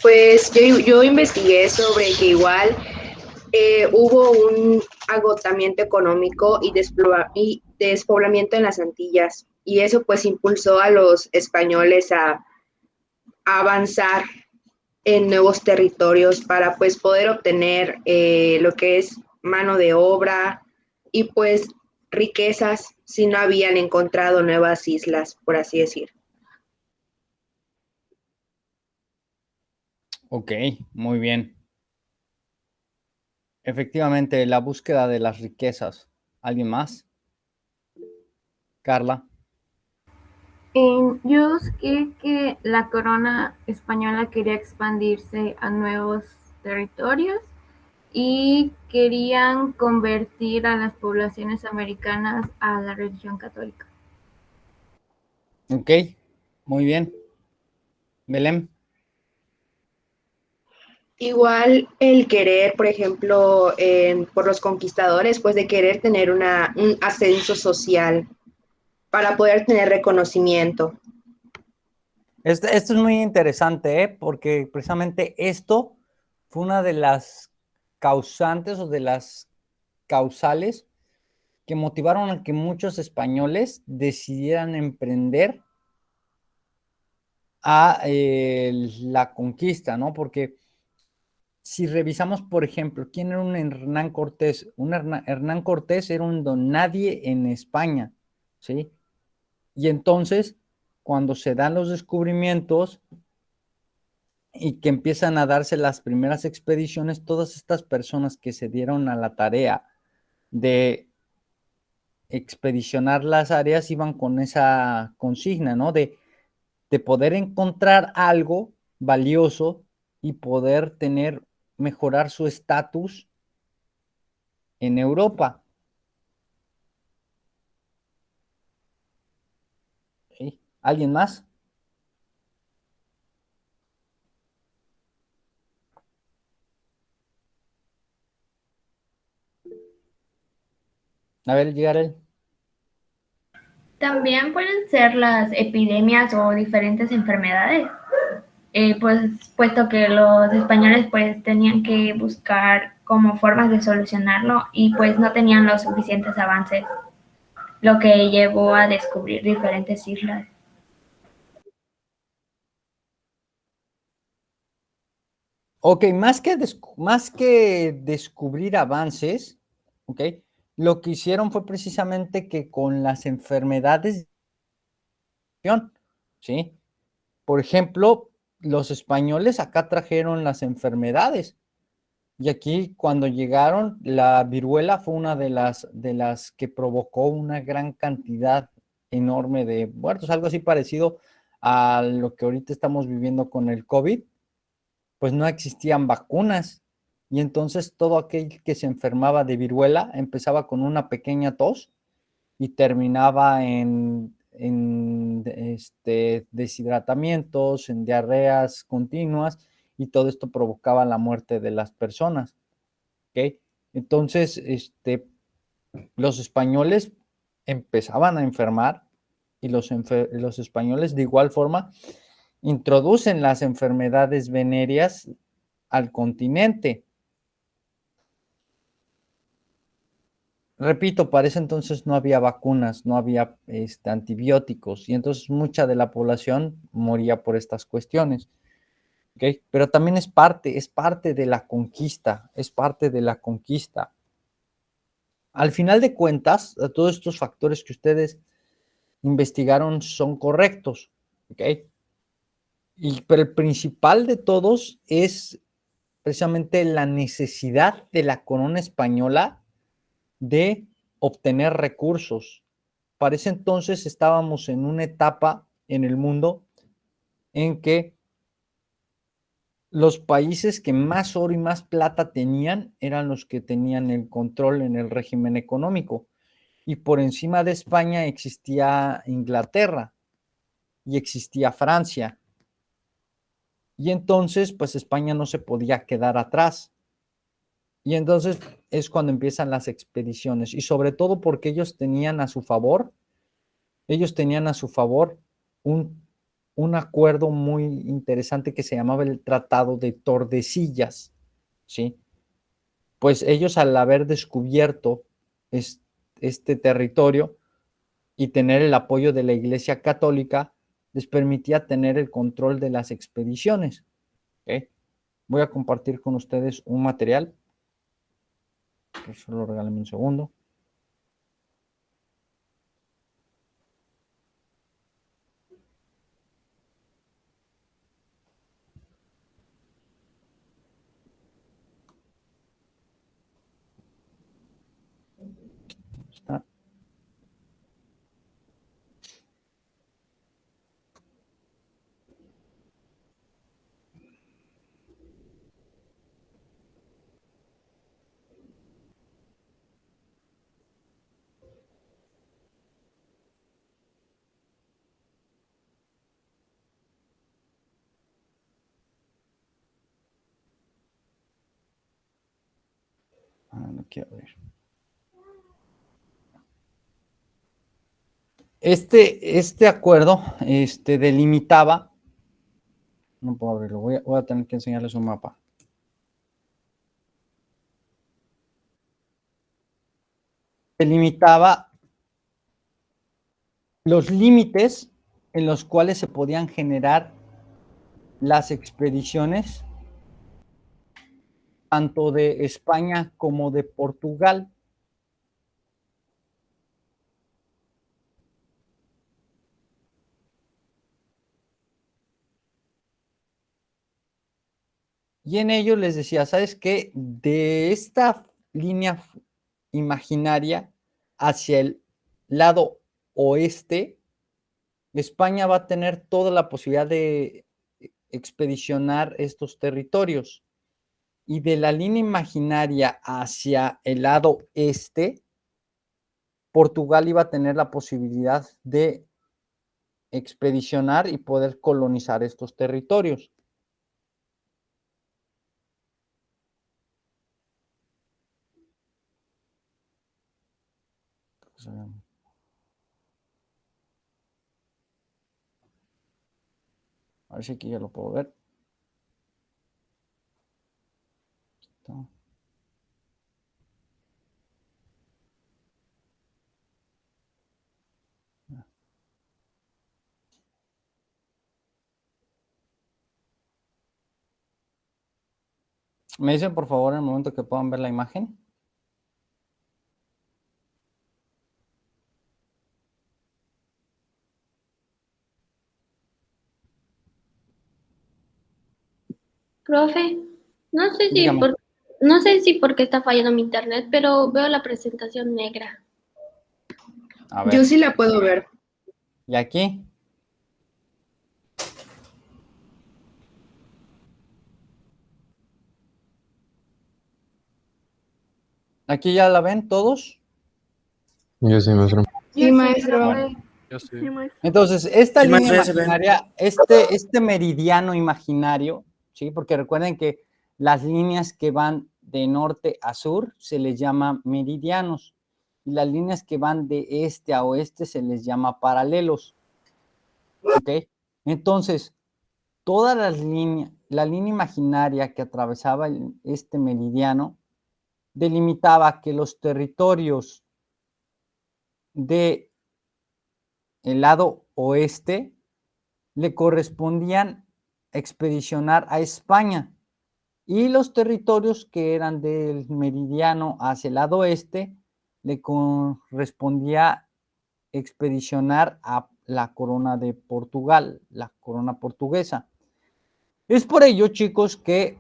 Pues yo investigué sobre que igual hubo un agotamiento económico y despoblamiento en las Antillas, y eso pues impulsó a los españoles a avanzar en nuevos territorios para pues poder obtener lo que es mano de obra y pues riquezas si no habían encontrado nuevas islas, por así decir. Ok, muy bien. Efectivamente, la búsqueda de las riquezas. ¿Alguien más? Carla. Yo busqué que la corona española quería expandirse a nuevos territorios y querían convertir a las poblaciones americanas a la religión católica. Ok, muy bien. Belén. Igual el querer, por ejemplo, por los conquistadores, pues de querer tener un ascenso social para poder tener reconocimiento. Esto es muy interesante, ¿eh? Porque precisamente esto fue una de las causantes o de las causales que motivaron a que muchos españoles decidieran emprender a la conquista, ¿no? Porque si revisamos, por ejemplo, quién era un Hernán Cortés, Hernán Cortés era un don nadie en España, ¿sí? Y entonces, cuando se dan los descubrimientos y que empiezan a darse las primeras expediciones, todas estas personas que se dieron a la tarea de expedicionar las áreas iban con esa consigna, ¿no? De poder encontrar algo valioso y poder mejorar su estatus en Europa. ¿Sí? ¿Alguien más? A ver, llegar él. También pueden ser las epidemias o diferentes enfermedades, pues puesto que los españoles pues tenían que buscar como formas de solucionarlo y pues no tenían los suficientes avances, lo que llevó a descubrir diferentes islas. Ok, más que descubrir avances, ok, lo que hicieron fue precisamente que con las enfermedades, ¿sí? Por ejemplo, los españoles acá trajeron las enfermedades. Y aquí cuando llegaron, la viruela fue una de las que provocó una gran cantidad enorme de muertos, algo así parecido a lo que ahorita estamos viviendo con el COVID, pues no existían vacunas. Y entonces todo aquel que se enfermaba de viruela empezaba con una pequeña tos y terminaba en deshidratamientos, en diarreas continuas, y todo esto provocaba la muerte de las personas. ¿Ok? Entonces, los españoles empezaban a enfermar y los españoles de igual forma introducen las enfermedades venéreas al continente. Repito, para ese entonces no había vacunas, no había antibióticos, y entonces mucha de la población moría por estas cuestiones. ¿Okay? Pero también es parte de la conquista, es parte de la conquista. Al final de cuentas, todos estos factores que ustedes investigaron son correctos, ¿ok? Pero el principal de todos es precisamente la necesidad de la corona española de obtener recursos. Para ese entonces estábamos en una etapa en el mundo en que los países que más oro y más plata tenían eran los que tenían el control en el régimen económico. Y por encima de España existía Inglaterra y existía Francia. Y entonces, pues España no se podía quedar atrás. Y entonces es cuando empiezan las expediciones. Y sobre todo porque ellos tenían a su favor un un acuerdo muy interesante que se llamaba el Tratado de Tordesillas, ¿sí? Pues ellos, al haber descubierto este territorio y tener el apoyo de la Iglesia Católica, les permitía tener el control de las expediciones. ¿Okay? Voy a compartir con ustedes un material. Solo regálenme un segundo. Está. No quiero ver. Este acuerdo delimitaba, no puedo abrirlo, voy a tener que enseñarles un mapa. Delimitaba los límites en los cuales se podían generar las expediciones tanto de España como de Portugal. Y en ello les decía, ¿sabes qué? De esta línea imaginaria hacia el lado oeste, España va a tener toda la posibilidad de expedicionar estos territorios. Y de la línea imaginaria hacia el lado este, Portugal iba a tener la posibilidad de expedicionar y poder colonizar estos territorios. A ver si aquí ya lo puedo ver. Me dicen por favor en el momento que puedan ver la imagen. Profe, no sé si Dígame. no sé si porque está fallando mi internet, pero veo la presentación negra. A ver. Yo sí la puedo ver. ¿Y aquí? ¿Aquí ya la ven todos? Yo sí, maestro. Sí, maestro. Bueno. Yo sí. Entonces, esta Sí, línea maestro, ya se ve. imaginaria, este meridiano imaginario, ¿sí? Porque recuerden que las líneas que van de norte a sur se les llama meridianos y las líneas que van de este a oeste se les llama paralelos. ¿Ok? Entonces, todas las líneas, la línea imaginaria que atravesaba este meridiano delimitaba que los territorios de el lado oeste le correspondían expedicionar a España y los territorios que eran del meridiano hacia el lado oeste le correspondía expedicionar a la corona de Portugal, la corona portuguesa. Es por ello, chicos, que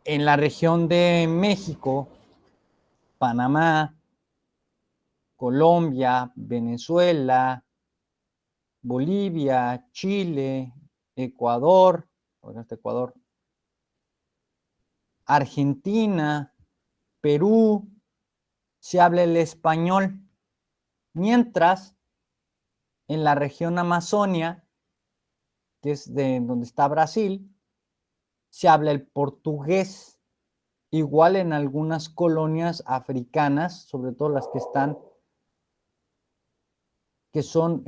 en la región de México, Panamá, Colombia, Venezuela, Bolivia, Chile, Ecuador, Argentina, Perú, se habla el español, mientras en la región Amazonia, que es de donde está Brasil, se habla el portugués, igual en algunas colonias africanas, sobre todo las que están, que son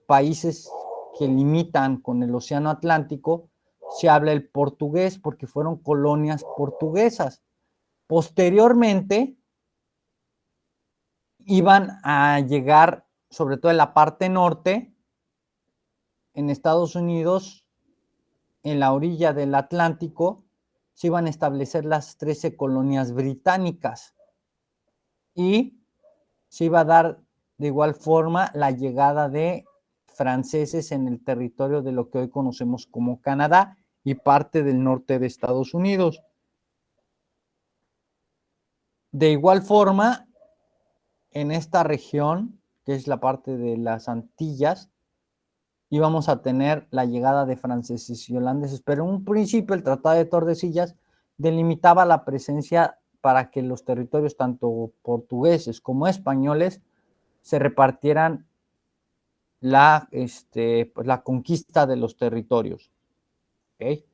países que limitan con el Océano Atlántico, se habla el portugués porque fueron colonias portuguesas. Posteriormente, iban a llegar, sobre todo en la parte norte, en Estados Unidos, en la orilla del Atlántico, se iban a establecer las 13 colonias británicas y se iba a dar de igual forma la llegada de franceses en el territorio de lo que hoy conocemos como Canadá y parte del norte de Estados Unidos. De igual forma, en esta región, que es la parte de las Antillas, íbamos a tener la llegada de franceses y holandeses, pero en un principio el Tratado de Tordesillas delimitaba la presencia para que los territorios, tanto portugueses como españoles, se repartieran pues la conquista de los territorios. ¿Okay?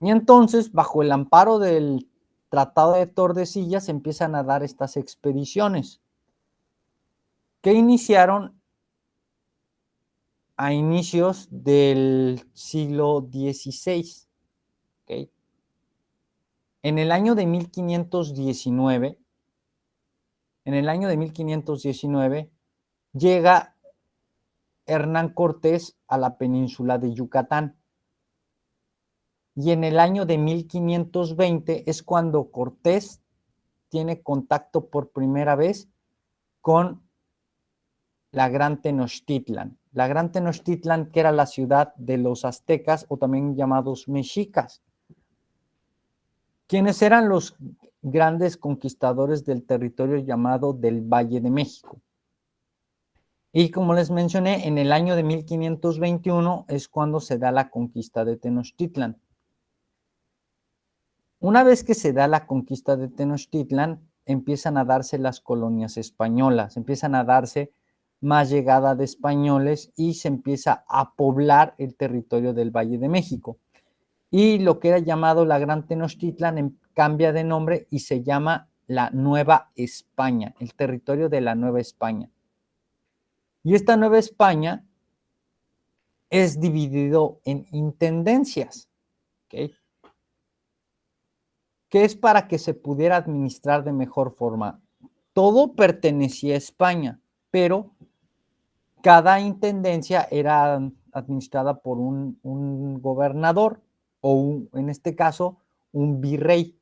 Y entonces, bajo el amparo del Tratado de Tordesillas, se empiezan a dar estas expediciones que iniciaron a inicios del siglo XVI. ¿Okay? En el año de 1519, llega Hernán Cortés a la península de Yucatán. Y en el año de 1520 es cuando Cortés tiene contacto por primera vez con la Gran Tenochtitlan. La Gran Tenochtitlan, que era la ciudad de los aztecas o también llamados mexicas. ¿Quiénes eran los grandes conquistadores del territorio llamado del Valle de México? Y como les mencioné, en el año de 1521 es cuando se da la conquista de Tenochtitlan. Una vez que se da la conquista de Tenochtitlan, empiezan a darse las colonias españolas, empiezan a darse más llegada de españoles y se empieza a poblar el territorio del Valle de México. Y lo que era llamado la Gran Tenochtitlan cambia de nombre y se llama la Nueva España, el territorio de la Nueva España. Y esta Nueva España es dividido en intendencias, ¿ok? Que es para que se pudiera administrar de mejor forma. Todo pertenecía a España, pero cada intendencia era administrada por un gobernador o en este caso, un virrey.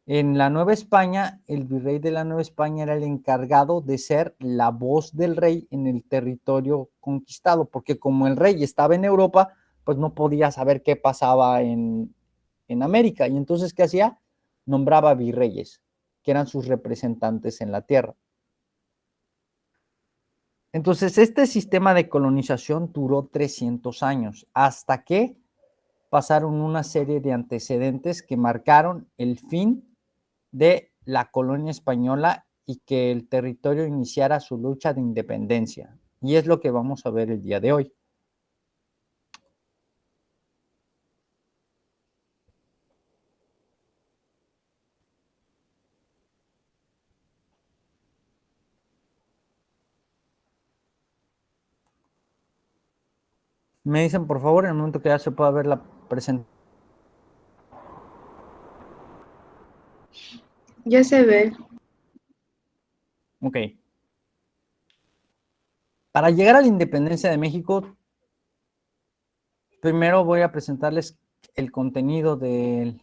En la Nueva España, el virrey de la Nueva España era el encargado de ser la voz del rey en el territorio conquistado, porque como el rey estaba en Europa, pues no podía saber qué pasaba en América. Y entonces, ¿qué hacía? Nombraba virreyes, que eran sus representantes en la tierra. Entonces, este sistema de colonización duró 300 años, hasta que pasaron una serie de antecedentes que marcaron el fin de la colonia española y que el territorio iniciara su lucha de independencia. Y es lo que vamos a ver el día de hoy. Me dicen, por favor, en el momento que ya se pueda ver la presentación. Ya se ve. Ok. Para llegar a la independencia de México, primero voy a presentarles el contenido del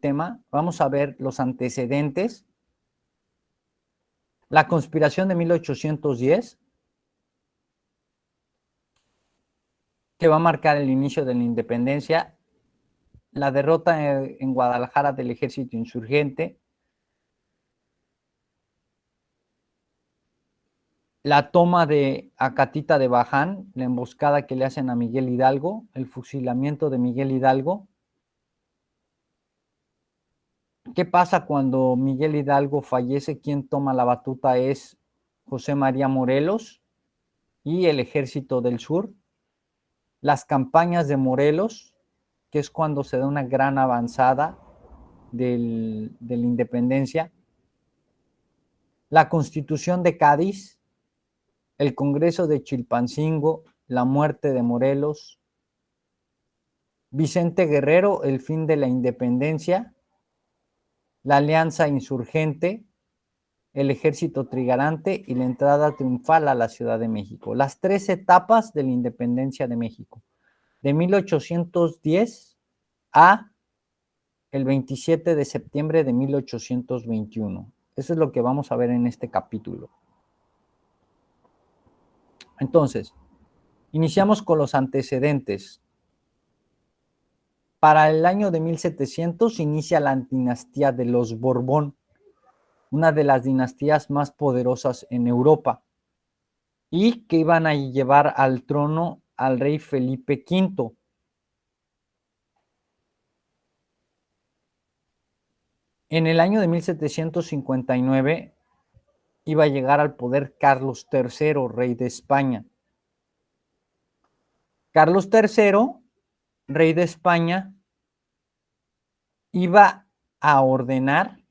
tema. Vamos a ver los antecedentes. La conspiración de 1810, que va a marcar el inicio de la independencia. La derrota en Guadalajara del ejército insurgente. La toma de Acatita de Baján, la emboscada que le hacen a Miguel Hidalgo, el fusilamiento de Miguel Hidalgo. ¿Qué pasa cuando Miguel Hidalgo fallece? Quien toma la batuta es José María Morelos y el Ejército del Sur. Las campañas de Morelos, que es cuando se da una gran avanzada de la independencia, la Constitución de Cádiz, el Congreso de Chilpancingo, la muerte de Morelos, Vicente Guerrero, el fin de la independencia, la alianza insurgente, el ejército trigarante y la entrada triunfal a la Ciudad de México. Las 3 etapas de la independencia de México, de 1810 a el 27 de septiembre de 1821. Eso es lo que vamos a ver en este capítulo. Entonces, iniciamos con los antecedentes. Para el año de 1700 inicia la dinastía de los Borbón, una de las dinastías más poderosas en Europa, y que iban a llevar al trono al rey Felipe V. En el año de 1759 iba a llegar al poder Carlos III, rey de España. Carlos III, rey de España, iba a ordenar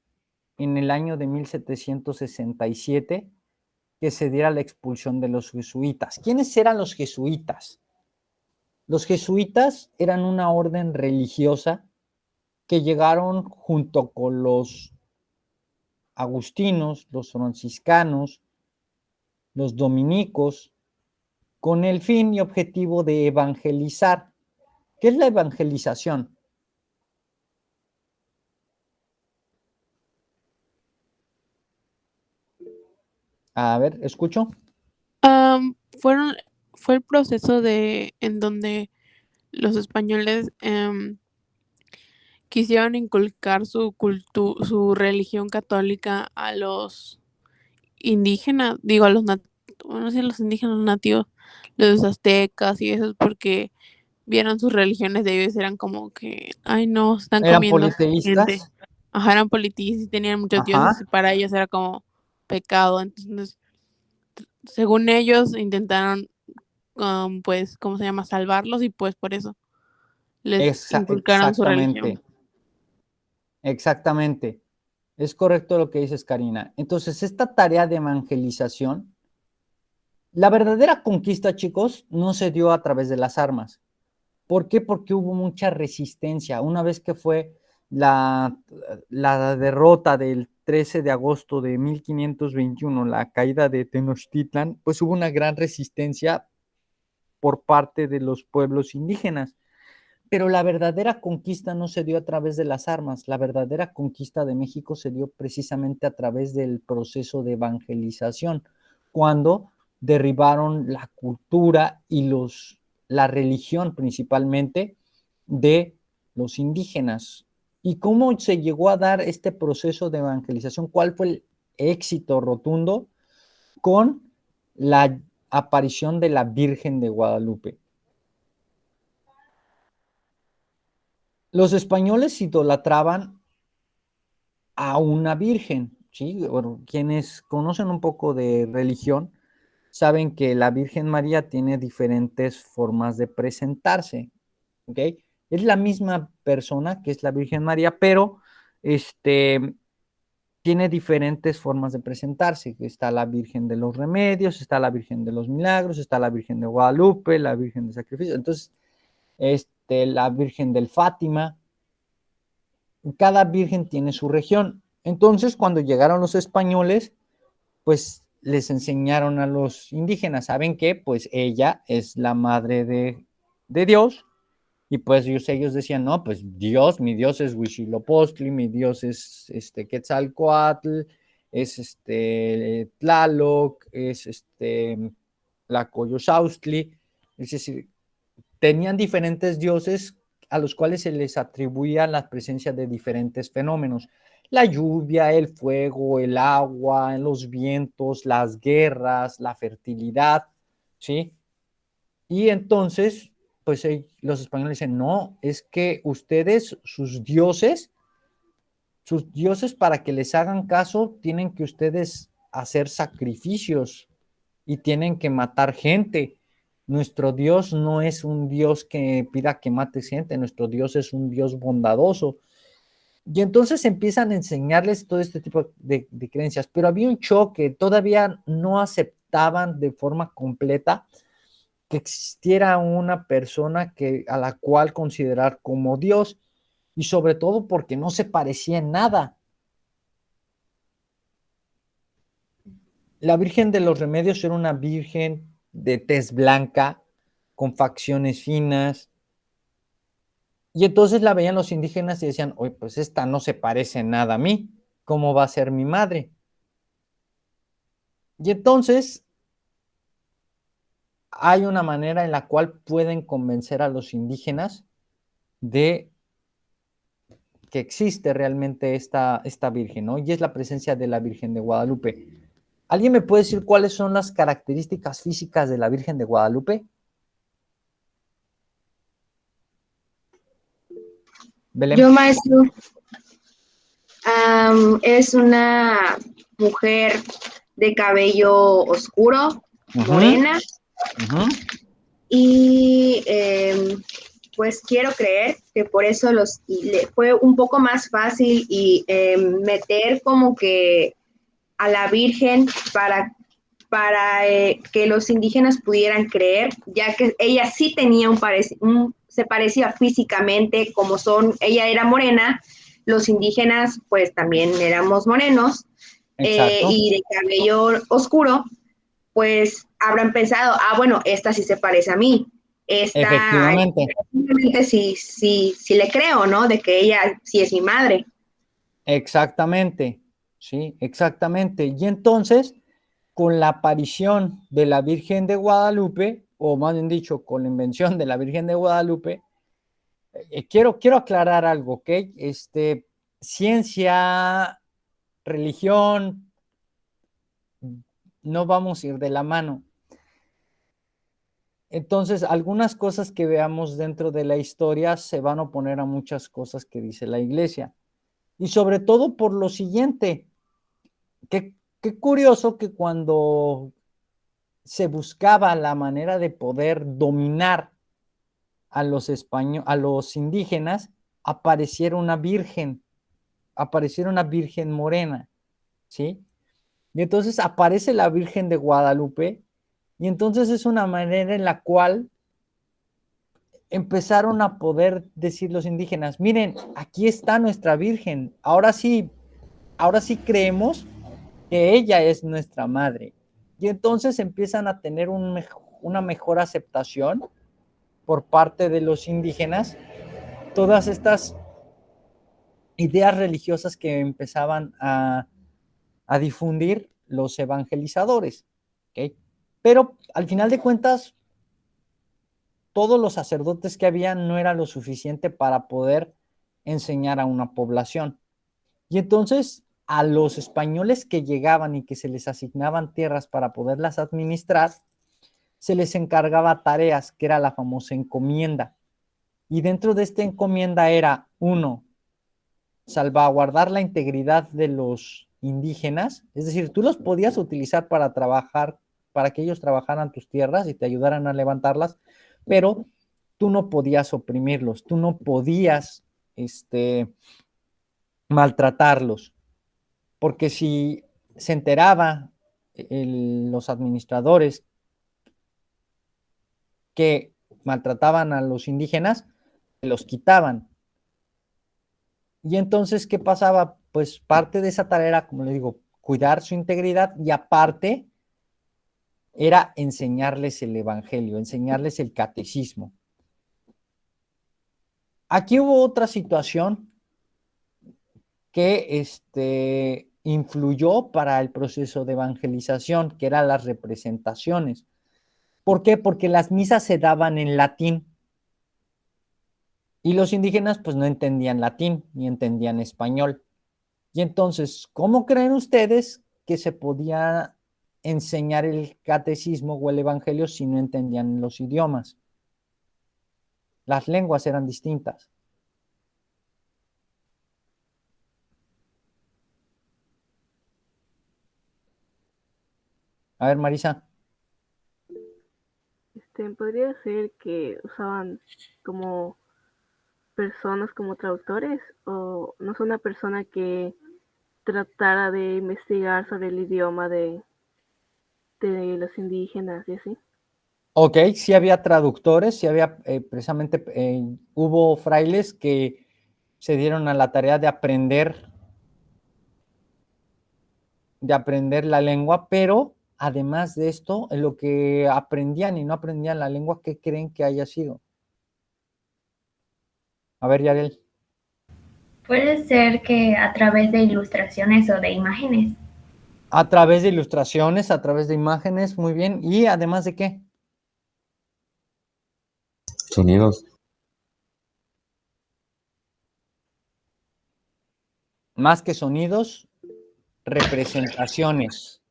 en el año de 1767 que se diera la expulsión de los jesuitas. ¿Quiénes eran los jesuitas? Los jesuitas eran una orden religiosa que llegaron junto con los agustinos, los franciscanos, los dominicos, con el fin y objetivo de evangelizar. ¿Qué es la evangelización? A ver, ¿escucho? Am, fueron, fue el proceso en donde los españoles quisieron inculcar su religión católica a los indígenas, digo a los bueno, sí, los indígenas nativos, los aztecas y eso, porque vieron sus religiones de ellos, eran como que, ay no, están ¿Eran comiendo gente. politeístas? Ajá, eran politeístas y tenían muchos dioses, y Ajá. para ellos era como pecado. Entonces, según ellos, intentaron, pues, ¿cómo se llama? Salvarlos, y pues por eso les inculcaron su religión. Exactamente. Es correcto lo que dices, Karina. Entonces, esta tarea de evangelización, la verdadera conquista, chicos, no se dio a través de las armas. ¿Por qué? Porque hubo mucha resistencia. Una vez que fue la derrota del 13 de agosto de 1521, la caída de Tenochtitlan, pues hubo una gran resistencia por parte de los pueblos indígenas. Pero la verdadera conquista no se dio a través de las armas. La verdadera conquista de México se dio precisamente a través del proceso de evangelización, cuando derribaron la cultura y la religión principalmente de los indígenas. ¿Y cómo se llegó a dar este proceso de evangelización? ¿Cuál fue el éxito rotundo? Con la aparición de la Virgen de Guadalupe. Los españoles idolatraban a una virgen, ¿sí? Bueno, quienes conocen un poco de religión saben que la Virgen María tiene diferentes formas de presentarse, ¿ok? Es la misma persona que es la Virgen María, pero tiene diferentes formas de presentarse. Está la Virgen de los Remedios, está la Virgen de los Milagros, está la Virgen de Guadalupe, la Virgen de Sacrificio, entonces, la Virgen del Fátima. Cada virgen tiene su región. Entonces, cuando llegaron los españoles, pues les enseñaron a los indígenas, ¿saben qué? Pues ella es la madre de Dios, y pues ellos decían, no, pues Dios, mi Dios es Huitzilopochtli, mi Dios es Quetzalcóatl, es Tlaloc, es la Coyosaustli, es decir, tenían diferentes dioses a los cuales se les atribuía la presencia de diferentes fenómenos. La lluvia, el fuego, el agua, los vientos, las guerras, la fertilidad, ¿sí? Y entonces, pues los españoles dicen, no, es que ustedes, sus dioses, para que les hagan caso, tienen que ustedes hacer sacrificios y tienen que matar gente. Nuestro Dios no es un Dios que pida que mates gente, nuestro Dios es un Dios bondadoso. Y entonces empiezan a enseñarles todo este tipo de creencias, pero había un choque, todavía no aceptaban de forma completa que existiera una persona a la cual considerar como Dios, y sobre todo porque no se parecía en nada. La Virgen de los Remedios era una virgen de tez blanca, con facciones finas, y entonces la veían los indígenas y decían, oye, pues esta no se parece en nada a mí, ¿cómo va a ser mi madre? Y entonces hay una manera en la cual pueden convencer a los indígenas de que existe realmente esta Virgen, ¿no? Y es la presencia de la Virgen de Guadalupe. ¿Alguien me puede decir cuáles son las características físicas de la Virgen de Guadalupe? Belén. Yo, maestro, es una mujer de cabello oscuro, morena, y pues quiero creer que por eso le fue un poco más fácil y meter como que a la Virgen para que los indígenas pudieran creer, ya que ella sí tenía se parecía físicamente como son, ella era morena, los indígenas pues también éramos morenos, y de cabello oscuro, pues habrán pensado, bueno, esta sí se parece a mí, esta Efectivamente. simplemente sí le creo, ¿no? De que ella sí es mi madre. Exactamente, sí, exactamente. Y entonces, con la aparición de la Virgen de Guadalupe, o más bien dicho, con la invención de la Virgen de Guadalupe, quiero aclarar algo, ¿ok? Ciencia, religión, no vamos a ir de la mano. Entonces, algunas cosas que veamos dentro de la historia se van a oponer a muchas cosas que dice la iglesia. Y sobre todo por lo siguiente, qué curioso que cuando se buscaba la manera de poder dominar a a los indígenas, apareciera una virgen morena, ¿sí? Y entonces aparece la Virgen de Guadalupe, y entonces es una manera en la cual empezaron a poder decir los indígenas, miren, aquí está nuestra Virgen, ahora sí creemos que ella es nuestra madre. Y entonces empiezan a tener una mejor aceptación por parte de los indígenas, todas estas ideas religiosas que empezaban a difundir los evangelizadores. ¿Okay? Pero al final de cuentas, todos los sacerdotes que había no era lo suficiente para poder enseñar a una población. Y entonces a los españoles que llegaban y que se les asignaban tierras para poderlas administrar, se les encargaba tareas, que era la famosa encomienda. Y dentro de esta encomienda era, uno, salvaguardar la integridad de los indígenas, es decir, tú los podías utilizar para trabajar, para que ellos trabajaran tus tierras y te ayudaran a levantarlas, pero tú no podías oprimirlos, tú no podías maltratarlos, porque si se enteraba los administradores que maltrataban a los indígenas, los quitaban. Y entonces, ¿qué pasaba? Pues parte de esa tarea era, como le digo, cuidar su integridad, y aparte era enseñarles el evangelio, enseñarles el catecismo. Aquí hubo otra situación que influyó para el proceso de evangelización, que eran las representaciones. ¿Por qué? Porque las misas se daban en latín y los indígenas pues no entendían latín ni entendían español. Y entonces, ¿cómo creen ustedes que se podía enseñar el catecismo o el evangelio si no entendían los idiomas? Las lenguas eran distintas. A ver, Marisa. Podría ser que usaban como personas como traductores o no es una persona que tratara de investigar sobre el idioma de los indígenas y así? Ok, sí había traductores, sí había precisamente, hubo frailes que se dieron a la tarea de aprender la lengua, pero además de esto, en lo que aprendían y no aprendían la lengua, ¿qué creen que haya sido? A ver, Yarel. Puede ser que a través de ilustraciones o de imágenes. A través de ilustraciones, a través de imágenes, muy bien. ¿Y además de qué? Sonidos. Más que sonidos, representaciones.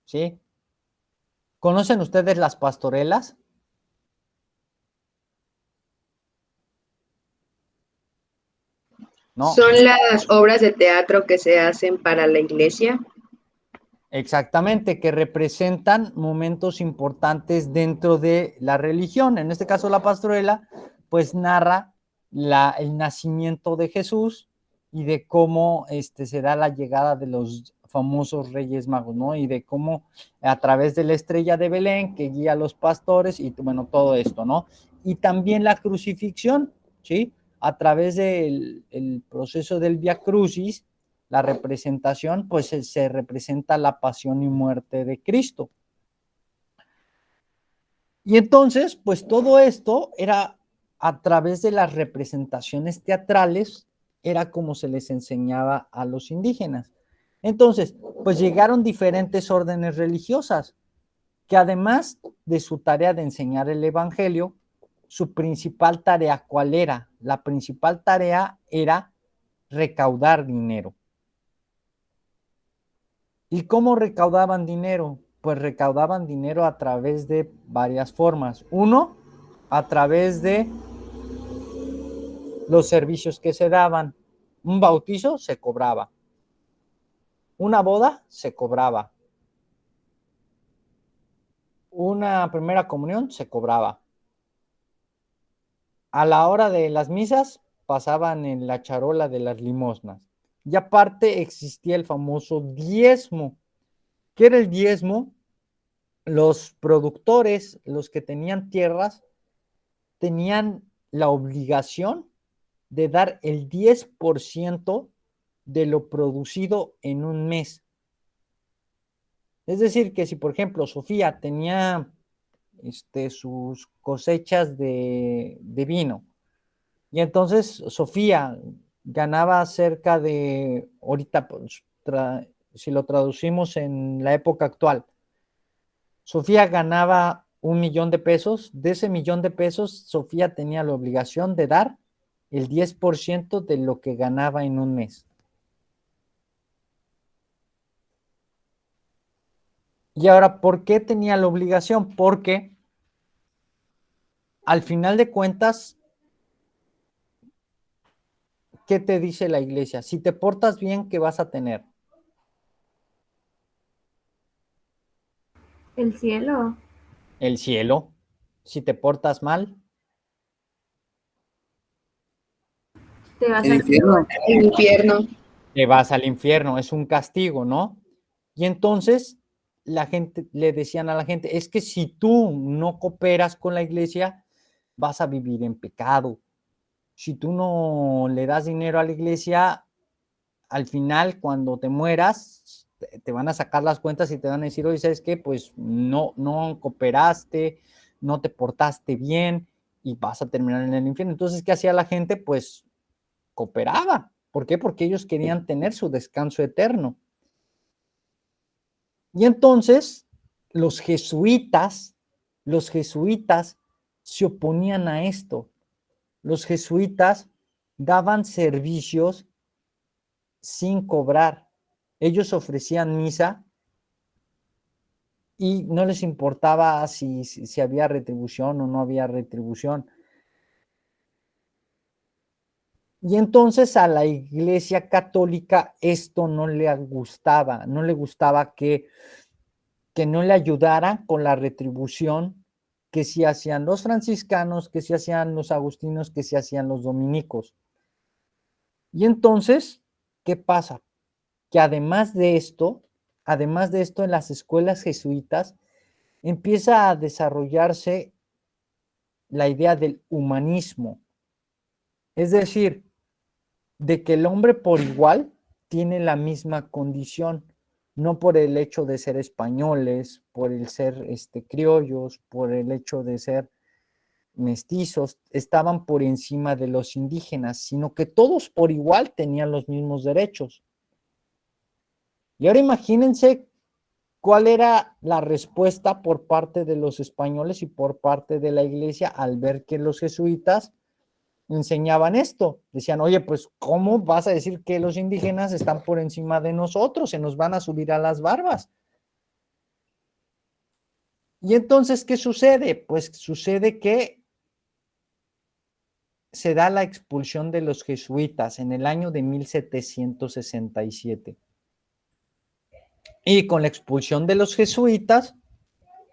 ¿Sí? ¿Conocen ustedes las pastorelas? No. Son las obras de teatro que se hacen para la iglesia. Exactamente, que representan momentos importantes dentro de la religión. En este caso, la pastorela, pues narra el nacimiento de Jesús y de cómo se da la llegada de los famosos Reyes Magos, ¿no? Y de cómo a través de la estrella de Belén que guía a los pastores y bueno, todo esto, ¿no? Y también la crucifixión, ¿sí? A través del proceso del Vía Crucis, la representación, pues se representa la pasión y muerte de Cristo. Y entonces, pues todo esto era a través de las representaciones teatrales, era como se les enseñaba a los indígenas. Entonces, pues llegaron diferentes órdenes religiosas, que además de su tarea de enseñar el evangelio, su principal tarea, ¿cuál era? La principal tarea era recaudar dinero. ¿Y cómo recaudaban dinero? Pues recaudaban dinero a través de varias formas. Uno, a través de los servicios que se daban. Un bautizo se cobraba. Una boda se cobraba. Una primera comunión se cobraba. A la hora de las misas pasaban en la charola de las limosnas. Y aparte existía el famoso diezmo. ¿Qué era el diezmo? Los productores, los que tenían tierras, tenían la obligación de dar el 10% de lo producido en un mes. Es decir, que si por ejemplo Sofía tenía sus cosechas de vino y entonces Sofía ganaba cerca de, ahorita pues, si lo traducimos en la época actual, Sofía ganaba 1 millón de pesos. De ese 1 millón de pesos, Sofía tenía la obligación de dar el 10% de lo que ganaba en un mes. Y ahora, ¿por qué tenía la obligación? Porque al final de cuentas, ¿qué te dice la iglesia? Si te portas bien, ¿qué vas a tener? El cielo. El cielo. Si te portas mal, Te vas El al infierno. El infierno. te vas al infierno. Es un castigo, ¿no? Y entonces la gente le decían a la gente, es que si tú no cooperas con la iglesia, vas a vivir en pecado. Si tú no le das dinero a la iglesia, al final, cuando te mueras, te van a sacar las cuentas y te van a decir, oye, ¿sabes qué? Pues no cooperaste, no te portaste bien y vas a terminar en el infierno. Entonces, ¿qué hacía la gente? Pues cooperaba. ¿Por qué? Porque ellos querían tener su descanso eterno. Y entonces los jesuitas se oponían a esto. Los jesuitas daban servicios sin cobrar. Ellos ofrecían misa y no les importaba si había retribución o no había retribución. Y entonces a la Iglesia Católica esto no le gustaba, no le gustaba que no le ayudara con la retribución que sí hacían los franciscanos, que sí hacían los agustinos, que sí hacían los dominicos. Y entonces, ¿qué pasa? Que además de esto, en las escuelas jesuitas empieza a desarrollarse la idea del humanismo, es decir, de que el hombre por igual tiene la misma condición, no por el hecho de ser españoles, por el ser criollos, por el hecho de ser mestizos, estaban por encima de los indígenas, sino que todos por igual tenían los mismos derechos. Y ahora imagínense cuál era la respuesta por parte de los españoles y por parte de la iglesia al ver que los jesuitas enseñaban esto. Decían, oye, pues, ¿cómo vas a decir que los indígenas están por encima de nosotros? Se nos van a subir a las barbas. Y entonces, ¿qué sucede? Pues sucede que se da la expulsión de los jesuitas en el año de 1767. Y con la expulsión de los jesuitas,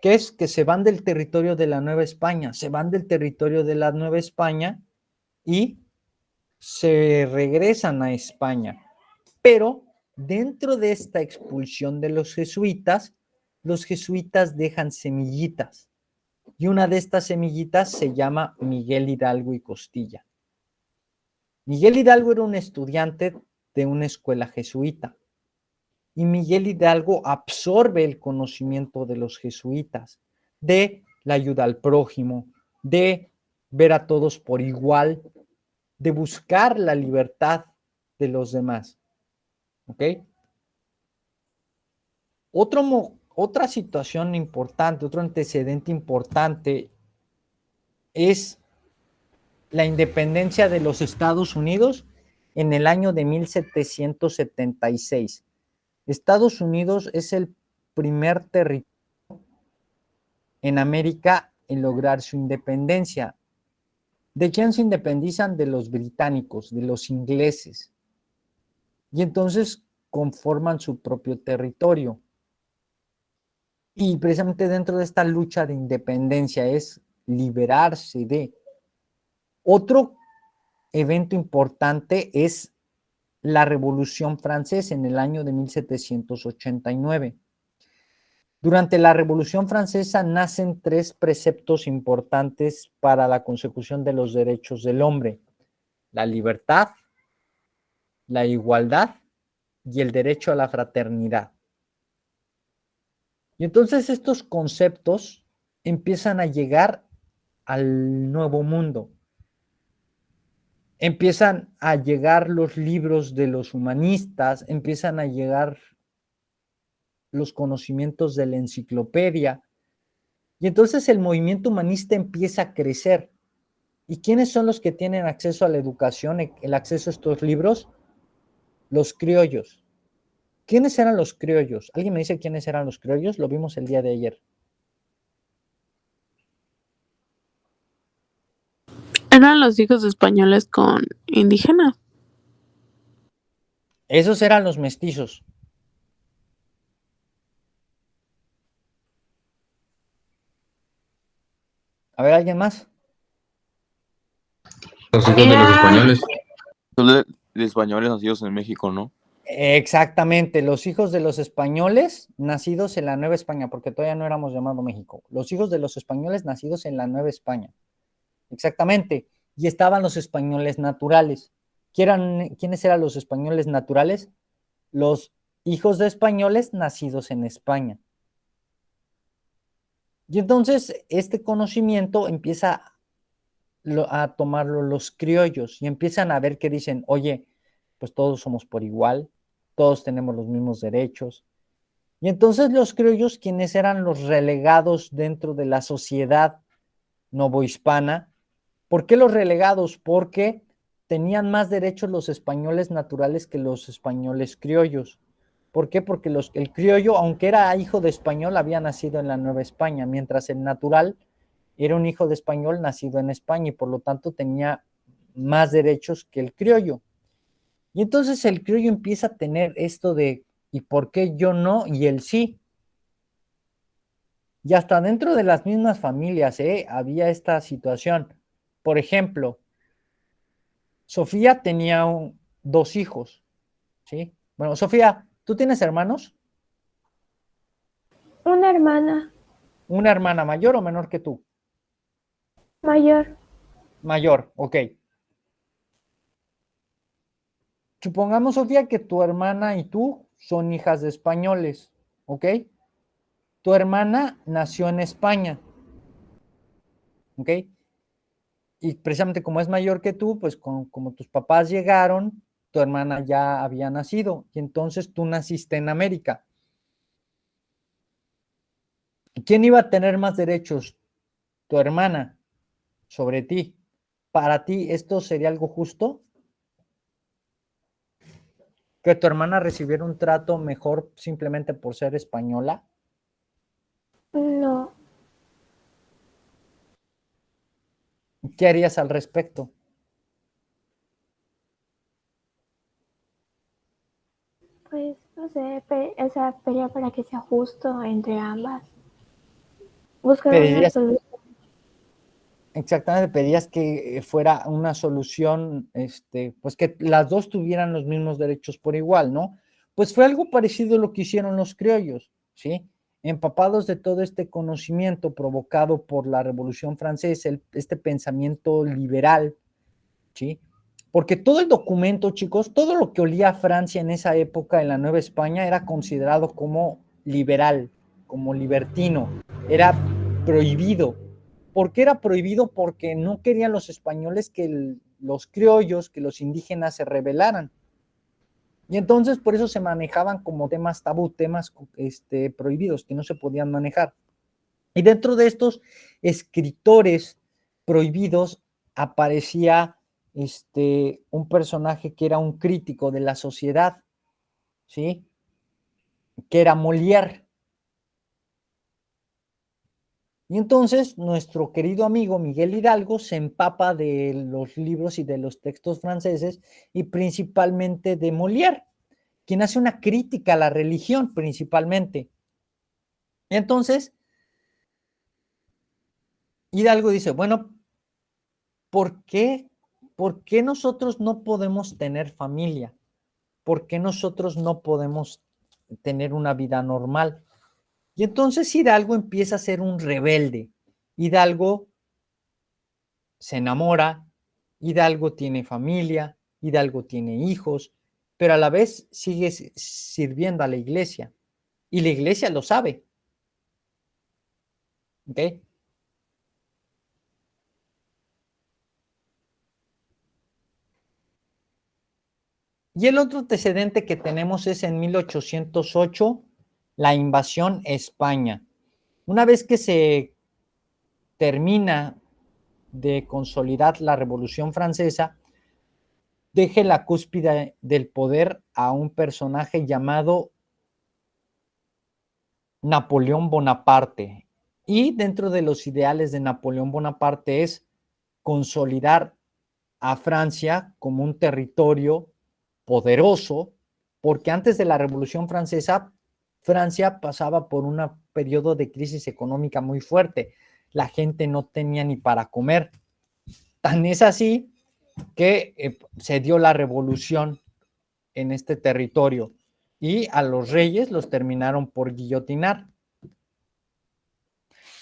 ¿qué es? Que se van del territorio de la Nueva España, y se regresan a España. Pero dentro de esta expulsión de los jesuitas dejan semillitas. Y una de estas semillitas se llama Miguel Hidalgo y Costilla. Miguel Hidalgo era un estudiante de una escuela jesuita. Y Miguel Hidalgo absorbe el conocimiento de los jesuitas, de la ayuda al prójimo, de ver a todos por igual, de buscar la libertad de los demás. ¿Ok? Otra situación importante, otro antecedente importante es la independencia de los Estados Unidos en el año de 1776. Estados Unidos es el primer territorio en América en lograr su independencia. ¿De quién se independizan? De los británicos, de los ingleses. Y entonces conforman su propio territorio. Y precisamente dentro de esta lucha de independencia es liberarse de. Otro evento importante es la Revolución Francesa en el año de 1789. Durante la Revolución Francesa nacen 3 preceptos importantes para la consecución de los derechos del hombre: la libertad, la igualdad y el derecho a la fraternidad. Y entonces estos conceptos empiezan a llegar al Nuevo Mundo. Empiezan a llegar los libros de los humanistas, empiezan a llegar los conocimientos de la enciclopedia, y entonces el movimiento humanista empieza a crecer. ¿Y quiénes son los que tienen acceso a la educación, el acceso a estos libros? Los criollos. ¿Quiénes eran los criollos? ¿Alguien me dice quiénes eran los criollos? Lo vimos el día de ayer. Eran los hijos españoles con indígenas. Esos eran los mestizos. A ver, ¿alguien más? Los hijos de los españoles. Son de españoles nacidos en México, ¿no? Exactamente, los hijos de los españoles nacidos en la Nueva España, porque todavía no éramos llamado México. Los hijos de los españoles nacidos en la Nueva España. Exactamente. Y estaban los españoles naturales. ¿Quiénes eran los españoles naturales? Los hijos de españoles nacidos en España. Y entonces este conocimiento empieza a tomarlo los criollos y empiezan a ver que dicen, oye, pues todos somos por igual, todos tenemos los mismos derechos. Y entonces los criollos, quienes eran los relegados dentro de la sociedad novohispana. ¿Por qué los relegados? Porque tenían más derechos los españoles naturales que los españoles criollos. ¿Por qué? Porque el criollo, aunque era hijo de español, había nacido en la Nueva España, mientras el natural era un hijo de español nacido en España y por lo tanto tenía más derechos que el criollo. Y entonces el criollo empieza a tener esto de ¿y por qué yo no y él sí? Y hasta dentro de las mismas familias, había esta situación. Por ejemplo, Sofía tenía 2 hijos, ¿sí? Bueno, Sofía, ¿tú tienes hermanos? Una hermana ¿Una hermana mayor o menor que tú? mayor. Mayor, ok. Supongamos, Sofía, que tu hermana y tú son hijas de españoles, ¿ok? Tu hermana nació en España, ¿ok? Y precisamente como es mayor que tú, pues como tus papás llegaron, tu hermana ya había nacido y entonces tú naciste en América. ¿Quién iba a tener más derechos? Tu hermana sobre ti. ¿Para ti esto sería algo justo? ¿Que tu hermana recibiera un trato mejor simplemente por ser española? No, ¿Qué harías al respecto? pues no sé, o sea, pelea para que sea justo entre ambas. Buscar una ¿Pedirías, solución. exactamente, pedirías que fuera una solución, pues que las dos tuvieran los mismos derechos por igual, ¿no? Pues fue algo parecido a lo que hicieron los criollos, ¿sí? Empapados de todo este conocimiento provocado por la Revolución Francesa, este pensamiento liberal, ¿sí? Porque todo el documento, chicos, todo lo que olía a Francia en esa época, en la Nueva España, era considerado como liberal, como libertino, era prohibido. ¿Por qué era prohibido? Porque no querían los españoles que los criollos, que los indígenas se rebelaran. Y entonces por eso se manejaban como temas tabú, temas prohibidos, que no se podían manejar. Y dentro de estos escritores prohibidos aparecía un personaje que era un crítico de la sociedad, ¿sí? Que era Molière. Y entonces nuestro querido amigo Miguel Hidalgo se empapa de los libros y de los textos franceses y principalmente de Molière, quien hace una crítica a la religión principalmente. Entonces, Hidalgo dice, bueno, ¿por qué? ¿Por qué nosotros no podemos tener familia? ¿Por qué nosotros no podemos tener una vida normal? Y entonces Hidalgo empieza a ser un rebelde. Hidalgo se enamora, Hidalgo tiene familia, Hidalgo tiene hijos, pero a la vez sigue sirviendo a la iglesia. Y la iglesia lo sabe. ¿Ok? Y el otro antecedente que tenemos es en 1808, la invasión a España. Una vez que se termina de consolidar la Revolución Francesa, deje la cúspide del poder a un personaje llamado Napoleón Bonaparte. Y dentro de los ideales de Napoleón Bonaparte es consolidar a Francia como un territorio poderoso, porque antes de la Revolución Francesa, Francia pasaba por un periodo de crisis económica muy fuerte. La gente no tenía ni para comer. Tan es así que se dio la revolución en este territorio y a los reyes los terminaron por guillotinar.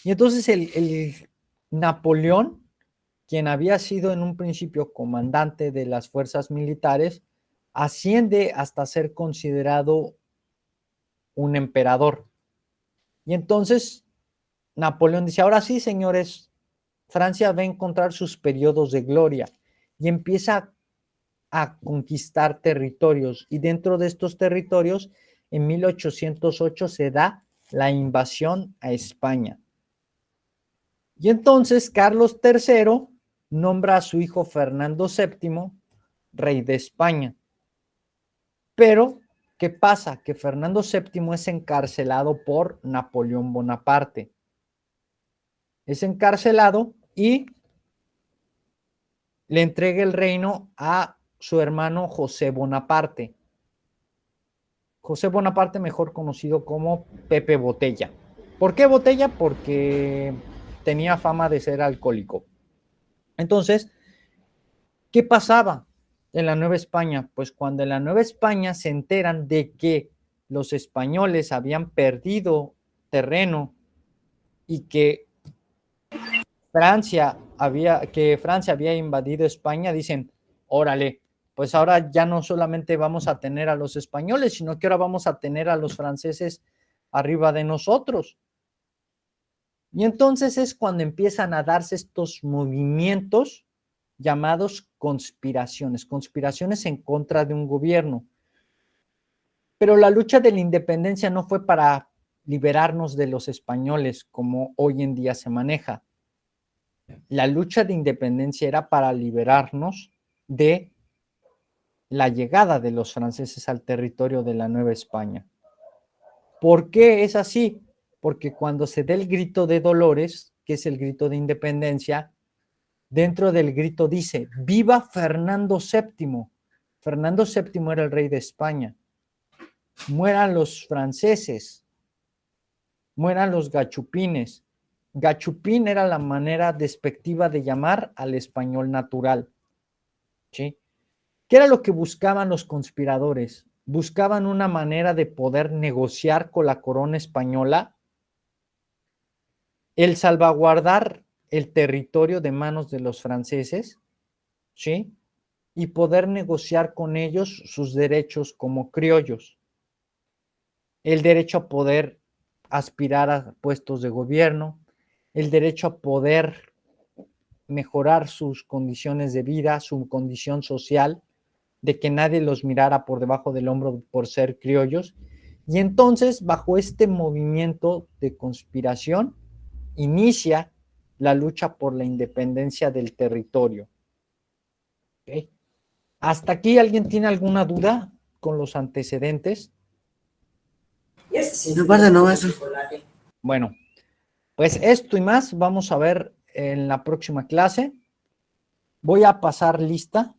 Y entonces el Napoleón, quien había sido en un principio comandante de las fuerzas militares, asciende hasta ser considerado un emperador. Y entonces Napoleón dice, ahora sí, señores, Francia va a encontrar sus periodos de gloria y empieza a conquistar territorios. Y dentro de estos territorios, en 1808 se da la invasión a España. Y entonces Carlos III nombra a su hijo Fernando VII rey de España. Pero, ¿qué pasa? Que Fernando VII es encarcelado por Napoleón Bonaparte. Es encarcelado y le entrega el reino a su hermano José Bonaparte. José Bonaparte, mejor conocido como Pepe Botella. ¿Por qué botella? Porque tenía fama de ser alcohólico. Entonces, ¿qué pasaba en la Nueva España? Pues cuando en la Nueva España se enteran de que los españoles habían perdido terreno y que Francia había invadido España, dicen, órale, pues ahora ya no solamente vamos a tener a los españoles, sino que ahora vamos a tener a los franceses arriba de nosotros. Y entonces es cuando empiezan a darse estos movimientos llamados conspiraciones en contra de un gobierno. Pero la lucha de la independencia no fue para liberarnos de los españoles como hoy en día se maneja. La lucha de independencia era para liberarnos de la llegada de los franceses al territorio de la Nueva España. ¿Por qué es así? Porque cuando se da el grito de Dolores, que es el grito de independencia, dentro del grito dice, ¡viva Fernando VII! Fernando VII era el rey de España. Mueran los franceses, mueran los gachupines. Gachupín era la manera despectiva de llamar al español natural. ¿Sí? ¿Qué era lo que buscaban los conspiradores? Buscaban una manera de poder negociar con la corona española el salvaguardar el territorio de manos de los franceses, ¿sí? Y poder negociar con ellos sus derechos como criollos. El derecho a poder aspirar a puestos de gobierno, el derecho a poder mejorar sus condiciones de vida, su condición social, de que nadie los mirara por debajo del hombro por ser criollos. Y entonces, bajo este movimiento de conspiración, inicia la lucha por la independencia del territorio. ¿Okay? ¿Hasta aquí alguien tiene alguna duda con los antecedentes? No, maestro. Bueno, pues esto y más vamos a ver en la próxima clase. Voy a pasar lista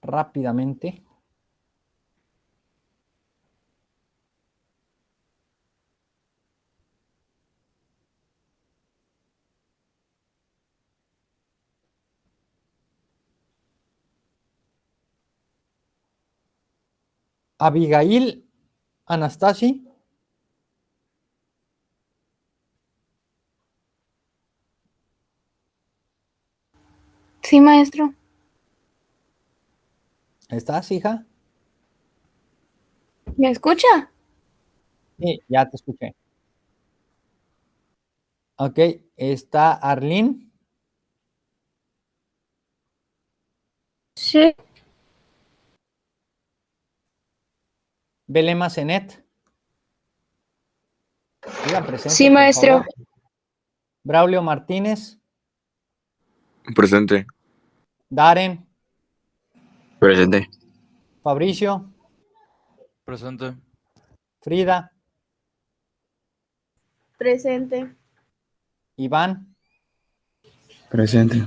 rápidamente. Abigail Anastasi. Sí, maestro. ¿Estás, hija? ¿Me escucha? Sí, ya te escuché. Ok, está Arlene. Sí. Belema Zenet. Digan presente. Sí, maestro. Favor. Braulio Martínez. Presente. Darren. Presente. Fabricio. Presente. Frida. Presente. Iván. Presente.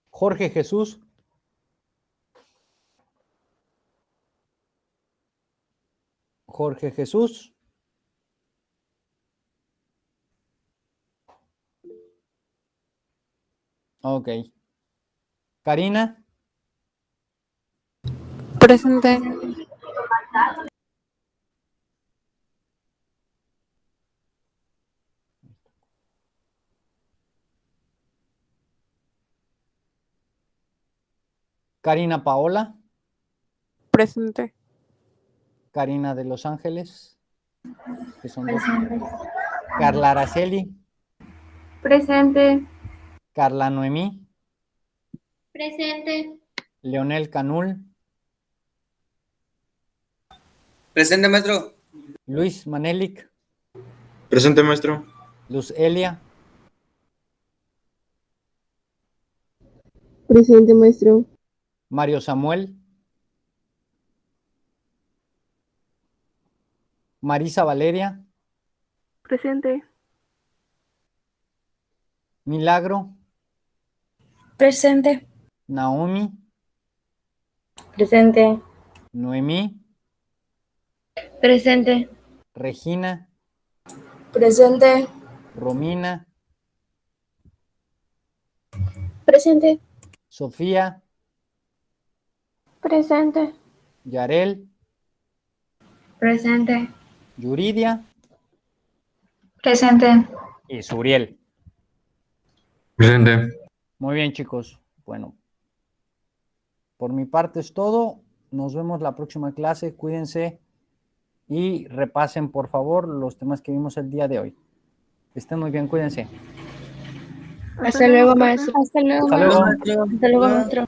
Jorge Jesús. Jorge Jesús. Ok. Karina. Presente. Karina Paola. Presente. Karina de Los Ángeles. Que son dos. Presente. Carla Araceli. Presente. Carla Noemí. Presente. Leonel Canul. Presente, maestro. Luis Manelik. Presente, maestro. Luz Elia. Presente, maestro. Mario Samuel. Marisa Valeria. Presente. Milagro. Presente. Naomi. Presente. Noemí. Presente. Regina, Presente. Romina, Presente. Sofía, Presente. Yarel, Presente. Yuridia Presente. y Suriel. Presente. Muy bien, chicos. Bueno, por mi parte es todo. Nos vemos la próxima clase. Cuídense y repasen, por favor, los temas que vimos el día de hoy. Estén muy bien, cuídense. Hasta luego, maestro. Hasta luego. Hasta luego. Hasta luego, maestro.